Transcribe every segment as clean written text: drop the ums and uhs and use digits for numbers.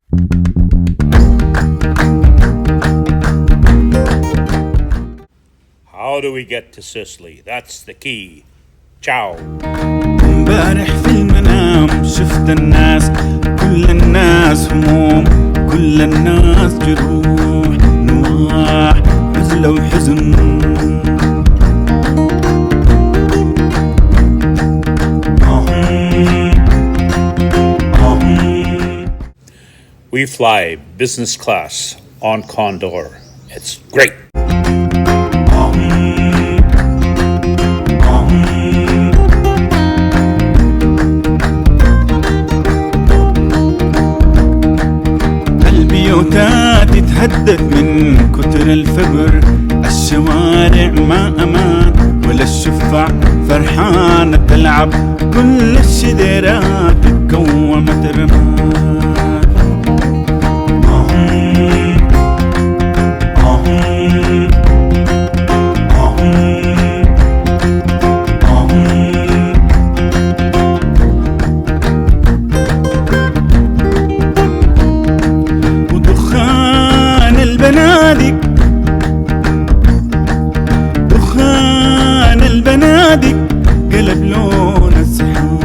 How do we get to Sicily? That's the key. Ciao. امبارح في المنام شفت الناس، كل الناس هموم، كل الناس جروح، نواح عزلة وحزن. We fly business class on Condor. It's great. البيوتات تتهدد من كتر الفقر، الشوارع ما أمان ولا الشفع فرحانة تلعب، كل الشديرات اتكومت رماد. دخان البنادق قلب لون السحاب.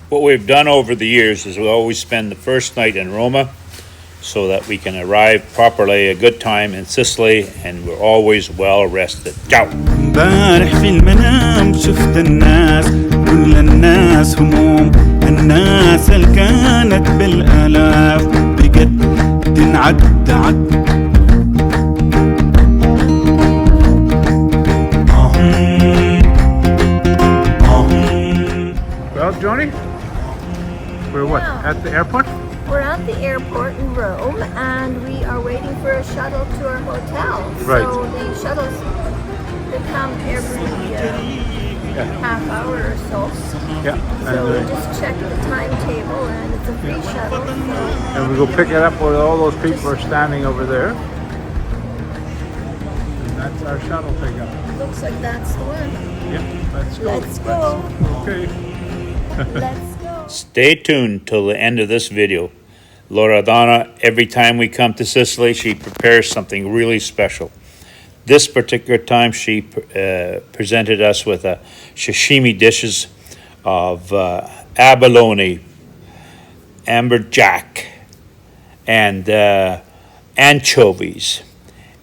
What we've done over the years is we always spend the first night in Roma so that we can arrive properly a good time in Sicily, and we're always well rested. Ciao. امبارح في المنام شفت الناس، كل الناس هموم، الناس اللي كانت بالآلاف بقت تنعد عد. Well, Joni, we're what, at the airport? We're at the airport in Rome and we are waiting for a shuttle to our hotel. Right. So the shuttles, they come every half hour or so. Yeah. So we just check the timetable and it's a free shuttle. So And we go pick it up where all those people are standing over there. And that's our shuttle pickup. looks like that's the one. Yep, let's go. Let's go. Okay. Let's go. Stay tuned till the end of this video. Loredana, every time we come to Sicily, she prepares something really special. This particular time, she presented us with a sashimi dishes of abalone, amberjack, and anchovies,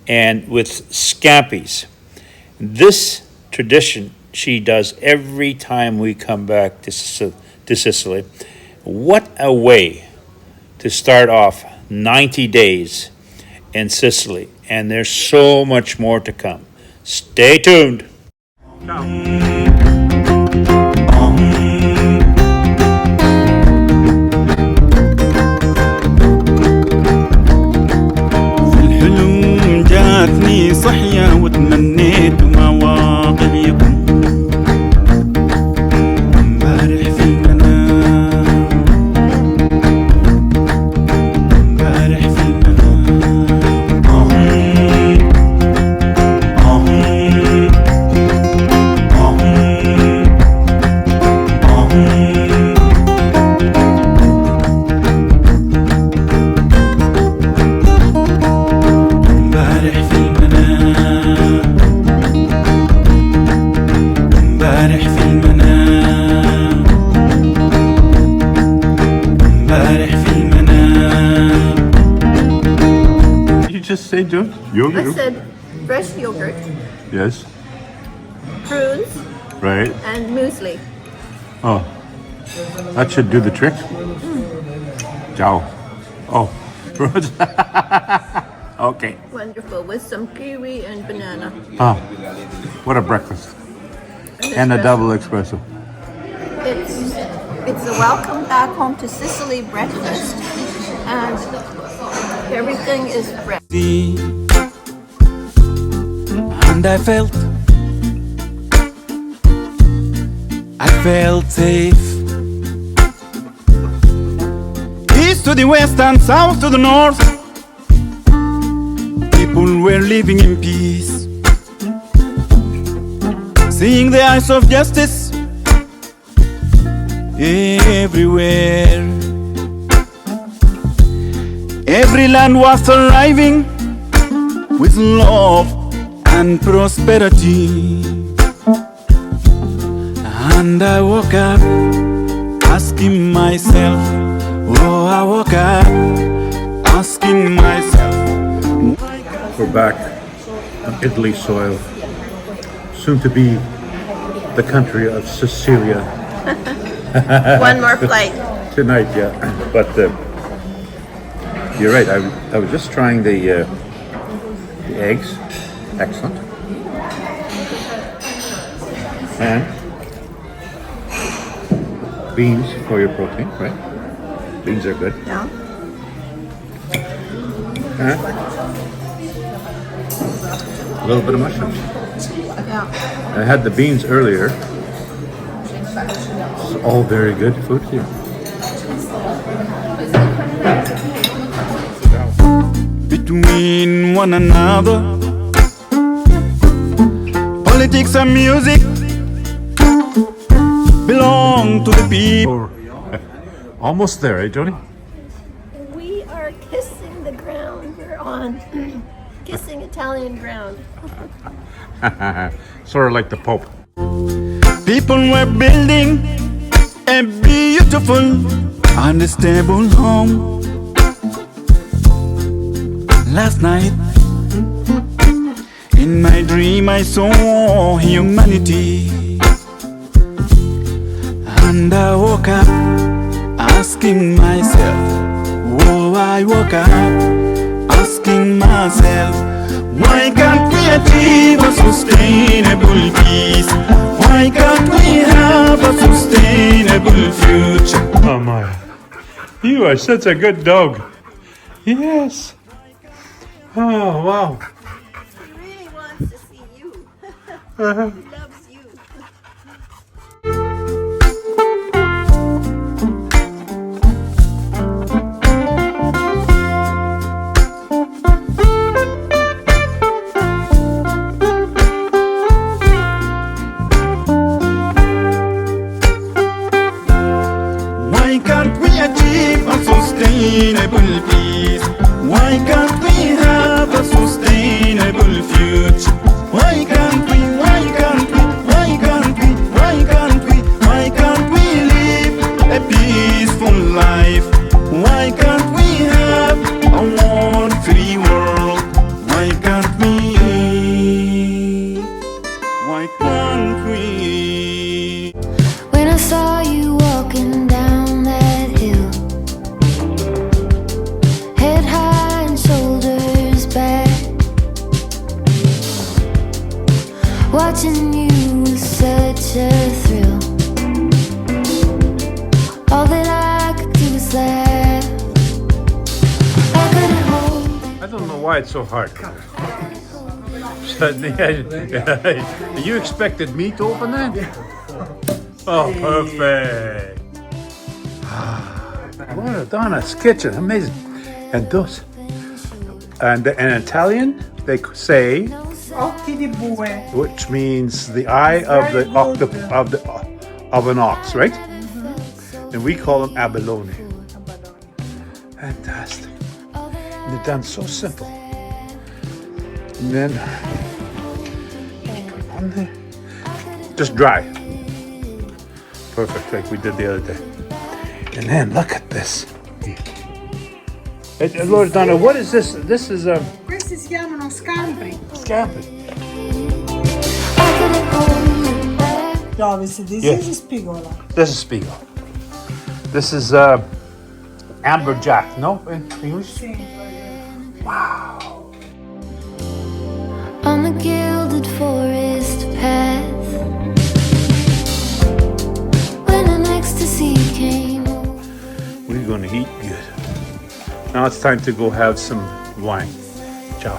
and with scampi's. This tradition she does every time we come back to Sicily. What a way to start off 90 days in Sicily, and there's so much more to come. Stay tuned. Ciao. في الحلم جاتني صحية وتمنيت مواقع يكون امبارح في المنام، امبارح في Just say, Joe? I said fresh yogurt, Yes. prunes, Right. and muesli. Oh, that should do the trick. Ciao. Oh. Okay. Wonderful, with some kiwi and banana. Ah, what a breakfast. And a espresso. double espresso. It's a welcome back home to Sicily breakfast, and everything is fresh. And I felt safe. to the west and south to the north, people were living in peace, seeing the eyes of justice everywhere. Every land was thriving with love and prosperity. And I woke up asking myself, oh, I woke up asking myself. We're back on Italy soil, soon to be the country of Sicilia. One more flight. Tonight, yeah. But you're right. I was just trying the eggs. Excellent. And beans for your protein, right? Beans are good. Yeah. And a little bit of mushrooms. Yeah. I had the beans earlier. It's all very good food here. Between one another, politics and music belong to the people. Almost there, eh, Joni? We are kissing the ground. We're on kissing Italian ground. Sort of like the Pope. People were building a beautiful and stable home. Last night, in my dream, I saw humanity, and I woke up asking myself, oh, I woke up asking myself, why can't we achieve a sustainable peace? Why can't we have a sustainable future? Oh my. You are such a good dog. Yes. Oh, wow. He really wants to see you. He loves you. Why can't we achieve a sustainable peace? Why can't we have a sustainable future? Why can't we, why can't we, why can't we, why can't we, why can't we live a peaceful life? Why can't we have a war-free world? Why can't we? Why can't we? When I saw you walking down that hill, head high and shoulders back, watching you was such a thrill. All that I could do was laugh. I couldn't hold it. I don't know why it's so hard. You expected me to open that? Oh, perfect. What a Donna's kitchen, amazing. And those, and in Italian, they say, Occhi di bue. which means the eye of the of an ox, right? And we call them abalone. Fantastic. And they're done so simple. And then put on there. Just dry. Perfect, like we did the other day. And then look at this. Lord Donna, what is this? This is a Questi si chiamano scampri. scampi. I couldn't hold it back. Dove si dice Yeah. spigola. This is Spiegel. This is amberjack, no? In English? Sì. Wow. On the gilded forest path, when an ecstasy came over. We're going to eat good. Now it's time to go have some wine. Ciao.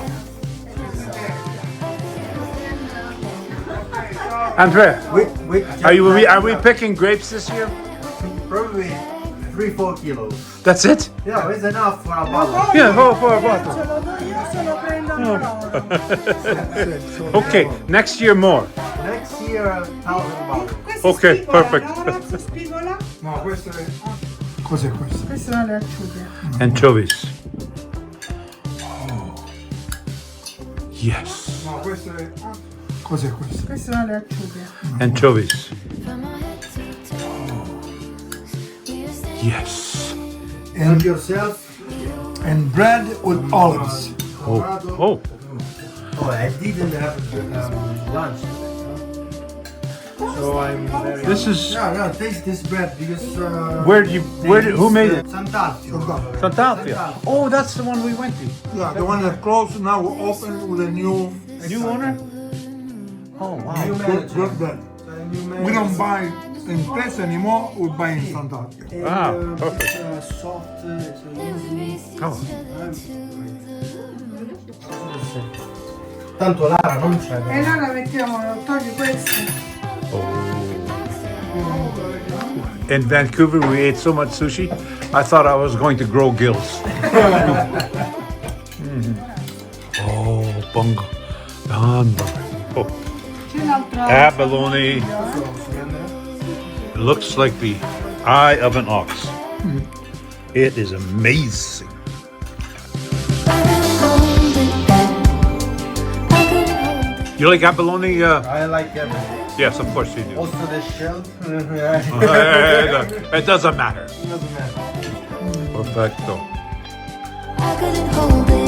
Andrea, are we picking grapes this year? Probably 3-4 kilos. That's it? Yeah, it's enough for a bottle. Yeah, for a bottle. Ce lo do io se lo prendono loro. Okay, next year more. Next year, 1,000 bottles. Questo Ok, spigola, perfect. Laura, spigola. No, questo è... Cos'è questo? Queste sono le acciughe. Anchovies. Yes. No, questo è... Cos'è questo? Queste sono le acciughe. Anchovies. From my head to toes. We are staying Yes. Help yourself. And bread with olives. Oh. Oh. Oh, I didn't have lunch. So I'm very... This is No, taste this bread because... who made it? Sant'Alfio. Sant'Alfio. Oh, that's the one we went to. Yeah, the one that closed now open with a new New owner? Oh, wow. New good, manager. good bread. We don't buy in place anymore, we buy in Sant'Alfio. Ah, perfect. Soft, Oh. Tanto Lara non c'è. E noi la mettiamo, togli questo. In Vancouver, we ate so much sushi, I thought I was going to grow gills. Oh, bungo. Oh, C'è un altro. abalone. It looks like the eye of an ox. It is amazing. You like abalone? I like everything. Yes, of course you do. Also the shell. It doesn't matter. Doesn't matter. Perfecto. I couldn't hold it